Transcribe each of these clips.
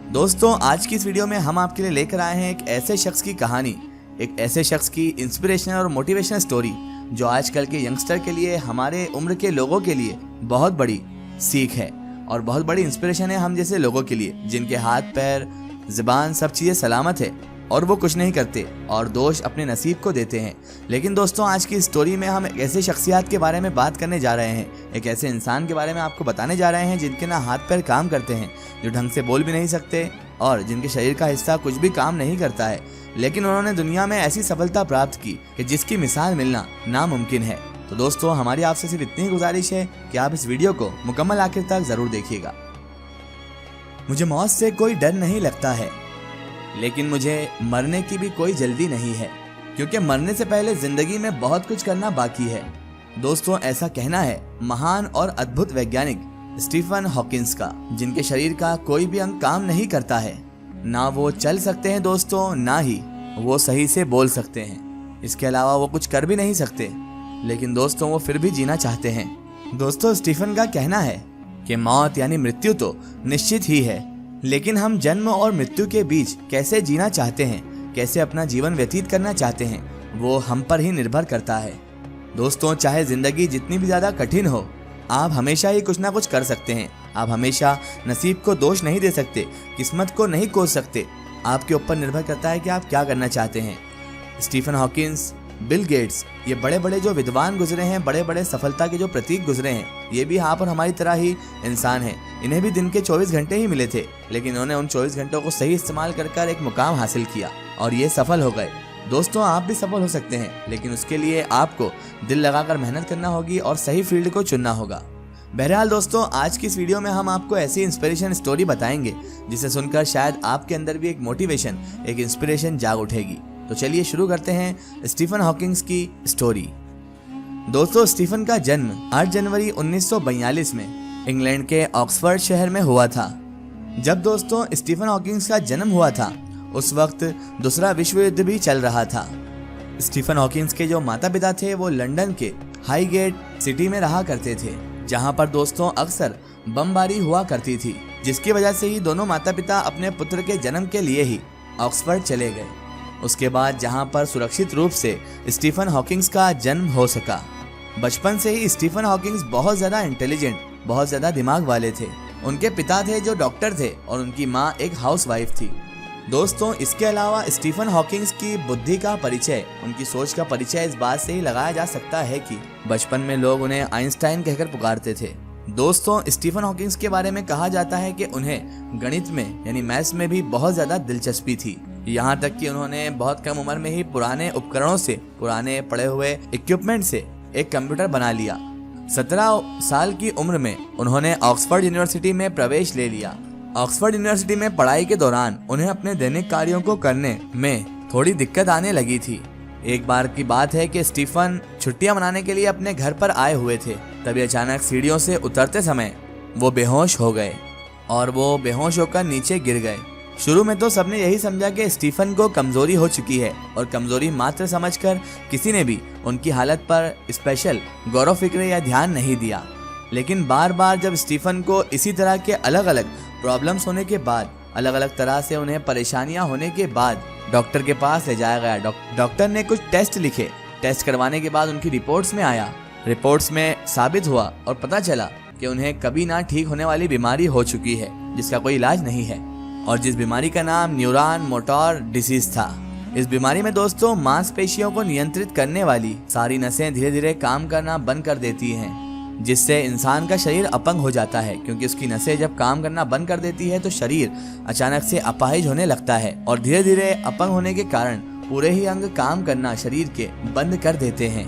दोस्तों आज की इस वीडियो में हम आपके लिए लेकर आए हैं एक ऐसे शख्स की कहानी, एक ऐसे शख्स की इंस्पिरेशनल और मोटिवेशनल स्टोरी जो आजकल के यंगस्टर के लिए, हमारे उम्र के लोगों के लिए बहुत बड़ी सीख है और बहुत बड़ी इंस्पिरेशन है हम जैसे लोगों के लिए जिनके हाथ पैर जुबान सब चीज़ें सलामत है और वो कुछ नहीं करते और दोष अपने नसीब को देते हैं। लेकिन दोस्तों आज की स्टोरी में हम एक ऐसे शख्सियत के बारे में बात करने जा रहे हैं, एक ऐसे इंसान के बारे में आपको बताने जा रहे हैं जिनके ना हाथ पैर काम करते हैं, जो ढंग से बोल भी नहीं सकते और जिनके शरीर का हिस्सा कुछ भी काम नहीं करता है, लेकिन उन्होंने दुनिया में ऐसी सफलता प्राप्त की कि जिसकी मिसाल मिलना नामुमकिन है। तो दोस्तों हमारी आपसे सिर्फ इतनी गुजारिश है कि आप इस वीडियो को मुकम्मल आखिर तक जरूर देखिएगा। मुझे मौत से कोई डर नहीं लगता है, लेकिन मुझे मरने की भी कोई जल्दी नहीं है, क्योंकि मरने से पहले जिंदगी में बहुत कुछ करना बाकी है। दोस्तों ऐसा कहना है महान और अद्भुत वैज्ञानिक स्टीफन हॉकिंस का, जिनके शरीर का कोई भी अंग काम नहीं करता है। ना वो चल सकते हैं दोस्तों, ना ही वो सही से बोल सकते हैं। इसके अलावा वो कुछ कर भी नहीं सकते, लेकिन दोस्तों वो फिर भी जीना चाहते हैं। दोस्तों स्टीफन का कहना है कि मौत यानी मृत्यु तो निश्चित ही है, लेकिन हम जन्म और मृत्यु के बीच कैसे जीना चाहते हैं, कैसे अपना जीवन व्यतीत करना चाहते हैं, वो हम पर ही निर्भर करता है। दोस्तों चाहे जिंदगी जितनी भी ज्यादा कठिन हो, आप हमेशा ही कुछ ना कुछ कर सकते हैं। आप हमेशा नसीब को दोष नहीं दे सकते, किस्मत को नहीं कोस सकते। आपके ऊपर निर्भर करता है कि आप क्या करना चाहते हैं। स्टीफन हॉकिंस, बिल गेट्स, ये बड़े बड़े जो विद्वान गुजरे हैं, बड़े बड़े सफलता के जो प्रतीक गुजरे हैं, ये भी आप और हमारी तरह ही इंसान हैं। इन्हें भी दिन के 24 घंटे ही मिले थे, लेकिन इन्होंने उन 24 घंटों को सही इस्तेमाल कर एक मुकाम हासिल किया और ये सफल हो गए। दोस्तों आप भी सफल हो सकते हैं, लेकिन उसके लिए आपको दिल लगाकर मेहनत करना होगी और सही फील्ड को चुनना होगा। बहरहाल दोस्तों आज की इस वीडियो में हम आपको ऐसी इंस्पिरेशन स्टोरी बताएंगे जिसे सुनकर शायद आपके अंदर भी एक मोटिवेशन, एक इंस्पिरेशन जाग उठेगी। तो चलिए शुरू करते हैं स्टीफन हॉकिंस की स्टोरी। दोस्तों स्टीफन का जन्म 8 जनवरी 1942 में इंग्लैंड के ऑक्सफोर्ड शहर में हुआ था। जब दोस्तों स्टीफन हॉकिंस का जन्म हुआ था उस वक्त दूसरा विश्व युद्ध भी चल रहा था। स्टीफन हॉकिंस के जो माता पिता थे वो लंदन के हाईगेट सिटी में रहा करते थे, जहां पर दोस्तों अक्सर बमबारी हुआ करती थी, जिसकी वजह से ही दोनों माता पिता अपने पुत्र के जन्म के लिए ही ऑक्सफोर्ड चले गए। उसके बाद जहां पर सुरक्षित रूप से स्टीफन हॉकिंस का जन्म हो सका। बचपन से ही स्टीफन हॉकिंस बहुत ज़्यादा इंटेलिजेंट, बहुत ज़्यादा दिमाग वाले थे। उनके पिता थे जो डॉक्टर थे और उनकी माँ एक हाउसवाइफ थी। दोस्तों इसके अलावा स्टीफन हॉकिंस की बुद्धि का परिचय, उनकी सोच का परिचय इस बात से ही लगाया जा सकता है कि बचपन में लोग उन्हें आइंस्टाइन कहकर पुकारते थे। दोस्तों स्टीफन हॉकिंस के बारे में कहा जाता है कि उन्हें गणित में यानी मैथ्स में भी बहुत ज़्यादा दिलचस्पी थी। यहाँ तक कि उन्होंने बहुत कम उम्र में ही पुराने उपकरणों से, पुराने पड़े हुए इक्विपमेंट से एक कंप्यूटर बना लिया। 17 साल की उम्र में उन्होंने ऑक्सफोर्ड यूनिवर्सिटी में प्रवेश ले लिया। ऑक्सफोर्ड यूनिवर्सिटी में पढ़ाई के दौरान उन्हें अपने दैनिक कार्यों को करने में थोड़ी दिक्कत आने लगी थी। एक बार की बात है कि स्टीफन छुट्टियां मनाने के लिए अपने घर पर आए हुए थे, तभी अचानक सीढ़ियों से उतरते समय वो बेहोश हो गए और वो बेहोश होकर नीचे गिर गए। शुरू में तो सबने यही समझा कि स्टीफन को कमजोरी हो चुकी है और कमजोरी मात्र समझकर किसी ने भी उनकी हालत पर स्पेशल गौर फिक्र या ध्यान नहीं दिया। लेकिन बार बार जब स्टीफन को इसी तरह के अलग अलग प्रॉब्लम्स होने के बाद, अलग अलग तरह से उन्हें परेशानियां होने के बाद डॉक्टर के पास ले जाया गया। डॉक्टर ने कुछ टेस्ट लिखे। टेस्ट करवाने के बाद उनकी रिपोर्ट्स में साबित हुआ और पता चला कि उन्हें कभी ना ठीक होने वाली बीमारी हो चुकी है, जिसका कोई इलाज नहीं है, और जिस बीमारी का नाम न्यूरॉन मोटर डिसीज था। इस बीमारी में दोस्तों मांसपेशियों को नियंत्रित करने वाली सारी नसें धीरे धीरे काम करना बंद कर देती हैं, जिससे इंसान का शरीर अपंग हो जाता है, क्योंकि उसकी नसें जब काम करना बंद कर देती है तो शरीर अचानक से अपाहिज होने लगता है और धीरे धीरे अपंग होने के कारण पूरे ही अंग काम करना शरीर के बंद कर देते हैं।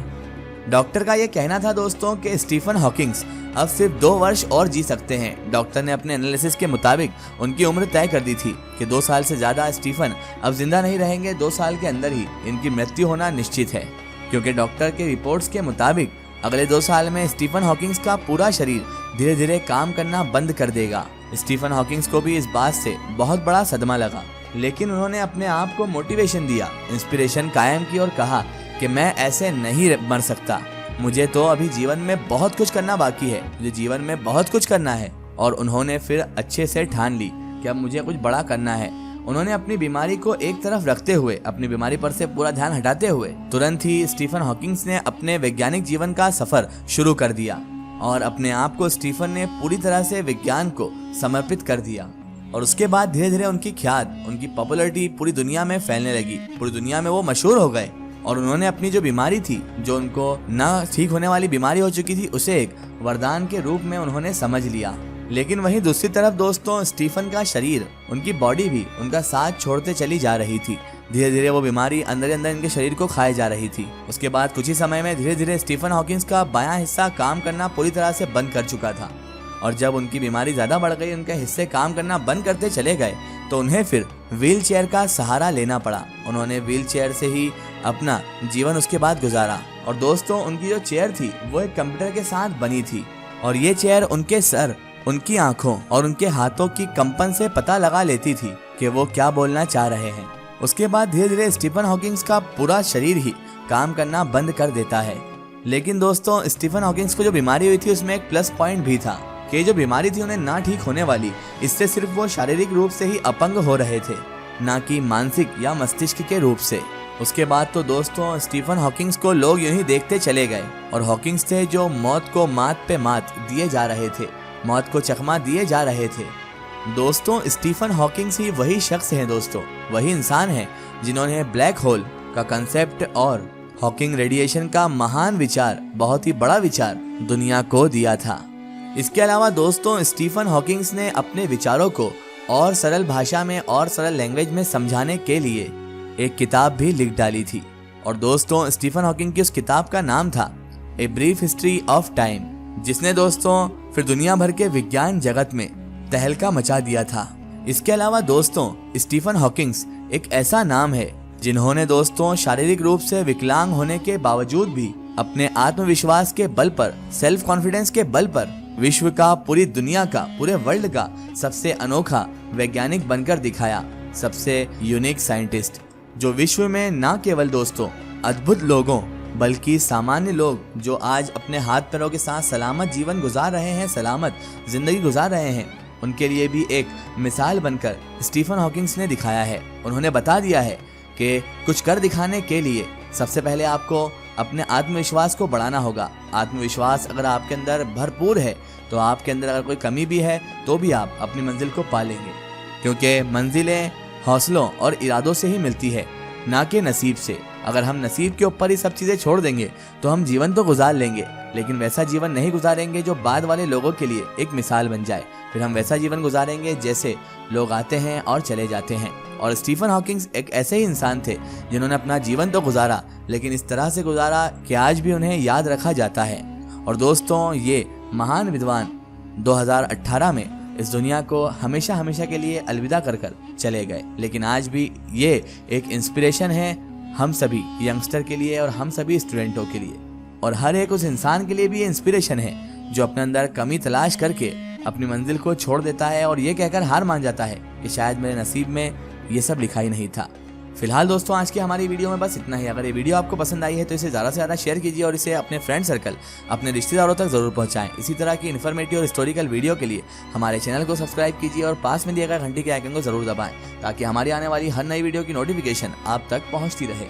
डॉक्टर का यह कहना था दोस्तों कि स्टीफन हॉकिंस अब सिर्फ 2 वर्ष और जी सकते हैं। डॉक्टर ने अपने एनालिसिस के मुताबिक उनकी उम्र तय कर दी थी कि 2 साल से ज्यादा स्टीफन अब जिंदा नहीं रहेंगे। 2 साल के अंदर ही इनकी मृत्यु होना निश्चित है, क्योंकि डॉक्टर के रिपोर्ट्स के मुताबिक अगले 2 साल में स्टीफन हॉकिंस का पूरा शरीर धीरे धीरे काम करना बंद कर देगा। स्टीफन हॉकिंस को भी इस बात से बहुत बड़ा सदमा लगा, लेकिन उन्होंने अपने आप को मोटिवेशन दिया, इंस्पिरेशन कायम की और कहा कि मैं ऐसे नहीं मर सकता। मुझे तो अभी जीवन में बहुत कुछ करना बाकी है, मुझे जीवन में बहुत कुछ करना है। और उन्होंने फिर अच्छे से ठान ली कि अब मुझे कुछ बड़ा करना है। उन्होंने अपनी बीमारी को एक तरफ रखते हुए, अपनी बीमारी पर से पूरा ध्यान हटाते हुए तुरंत ही स्टीफन हॉकिंग्स ने अपने वैज्ञानिक जीवन का सफर शुरू कर दिया और अपने आप को स्टीफन ने पूरी तरह से विज्ञान को समर्पित कर दिया। और उसके बाद धीरे धीरे उनकी ख्यात, उनकी पॉपुलैरिटी पूरी दुनिया में फैलने लगी। पूरी दुनिया में वो मशहूर हो गए और उन्होंने अपनी जो बीमारी थी, जो उनको न ठीक होने वाली बीमारी हो चुकी थी, उसे एक वरदान के रूप में उन्होंने समझ लिया। लेकिन वहीं दूसरी तरफ दोस्तों, स्टीफन का शरीर, उनकी बॉडी भी उनका साथ छोड़ते चली जा रही थी। धीरे धीरे वो बीमारी अंदर अंदर इनके शरीर को खाए जा रही थी। उसके बाद कुछ ही समय में धीरे धीरे स्टीफन हॉकिंग्स का बायां हिस्सा काम करना पूरी तरह से बंद कर चुका था। और जब उनकी बीमारी ज्यादा बढ़ गई, उनके हिस्से काम करना बंद करते चले गए, तो उन्हें फिर व्हील चेयर का सहारा लेना पड़ा। उन्होंने व्हील चेयर से ही अपना जीवन उसके बाद गुजारा। और दोस्तों, उनकी जो चेयर थी वो एक कंप्यूटर के साथ बनी थी और ये चेयर उनके सर, उनकी आंखों और उनके हाथों की कंपन से पता लगा लेती थी कि वो क्या बोलना चाह रहे हैं। उसके बाद धीरे धीरे स्टीफन हॉकिंग्स का पूरा शरीर ही काम करना बंद कर देता है। लेकिन दोस्तों, स्टीफन हॉकिंग्स को जो बीमारी हुई थी उसमें एक प्लस पॉइंट भी था कि जो बीमारी थी उन्हें ना ठीक होने वाली, इससे सिर्फ वो शारीरिक रूप से ही अपंग हो रहे थे, ना कि मानसिक या मस्तिष्क के रूप से। उसके बाद तो दोस्तों, स्टीफन हॉकिंग्स को लोग यूं ही देखते चले गए और हॉकिंग्स थे जो मौत को मात पे मात दिए जा रहे थे, मौत को चकमा दिए जा रहे थे। दोस्तों, स्टीफन हॉकिंग्स ही वही शख्स हैं दोस्तों, वही इंसान हैं जिन्होंने ब्लैक होल का कंसेप्ट और हॉकिंग रेडिएशन का महान विचार, बहुत ही बड़ा विचार दुनिया को दिया था। इसके अलावा दोस्तों, स्टीफन हॉकिंग्स ने अपने विचारों को और सरल भाषा में और सरल लैंग्वेज में समझाने के लिए एक किताब भी लिख डाली थी। और दोस्तों, स्टीफन हॉकिंग की उस किताब का नाम था a brief history of time, जिसने दोस्तों फिर दुनिया भर के विज्ञान जगत में तहलका मचा दिया था। इसके अलावा दोस्तों, स्टीफन हॉकिंग्स एक ऐसा नाम है जिन्होंने दोस्तों शारीरिक रूप से विकलांग होने के बावजूद भी अपने आत्मविश्वास के बल पर, सेल्फ कॉन्फिडेंस के बल पर विश्व का, पूरी दुनिया का, पूरे वर्ल्ड का सबसे अनोखा वैज्ञानिक बनकर दिखाया। सबसे यूनिक साइंटिस्ट जो विश्व में ना केवल दोस्तों अद्भुत लोगों बल्कि सामान्य लोग जो आज अपने हाथ पैरों के साथ सलामत जीवन गुजार रहे हैं, सलामत जिंदगी गुजार रहे हैं, उनके लिए भी एक मिसाल बनकर स्टीफन हॉकिंग्स ने दिखाया है। उन्होंने बता दिया है कि कुछ कर दिखाने के लिए सबसे पहले आपको अपने आत्मविश्वास को बढ़ाना होगा। आत्मविश्वास अगर आपके अंदर भरपूर है तो आपके अंदर अगर कोई कमी भी है तो भी आप अपनी मंजिल को पा लेंगे, क्योंकि मंजिलें हौसलों और इरादों से ही मिलती है, ना कि नसीब से। अगर हम नसीब के ऊपर ही सब चीज़ें छोड़ देंगे तो हम जीवन तो गुजार लेंगे, लेकिन वैसा जीवन नहीं गुजारेंगे जो बाद वाले लोगों के लिए एक मिसाल बन जाए। फिर हम वैसा जीवन गुजारेंगे जैसे लोग आते हैं और चले जाते हैं। और स्टीफन हॉकिंग्स एक ऐसे ही इंसान थे जिन्होंने अपना जीवन तो गुजारा, लेकिन इस तरह से गुजारा कि आज भी उन्हें याद रखा जाता है। और दोस्तों, ये महान विद्वान 2018 में इस दुनिया को हमेशा हमेशा के लिए अलविदा कर कर चले गए, लेकिन आज भी ये एक इंस्पिरेशन है हम सभी यंगस्टर के लिए और हम सभी स्टूडेंटों के लिए, और हर एक उस इंसान के लिए भी ये इंस्पिरेशन है जो अपने अंदर कमी तलाश करके अपनी मंजिल को छोड़ देता है और ये कहकर हार मान जाता है कि शायद मेरे नसीब में ये सब लिखा ही नहीं था। फिलहाल दोस्तों, आज की हमारी वीडियो में बस इतना ही। अगर ये वीडियो आपको पसंद आई है तो इसे ज़्यादा से ज़्यादा शेयर कीजिए और इसे अपने फ्रेंड सर्कल, अपने रिश्तेदारों तक जरूर पहुंचाएं। इसी तरह की इन्फॉर्मेटिव और हिस्टोरिकल वीडियो के लिए हमारे चैनल को सब्सक्राइब कीजिए और पास में दिए गए घंटी के आइकन को जरूर दबाएं ताकि हमारी आने वाली हर नई वीडियो की नोटिफिकेशन आप तक पहुंचती रहे।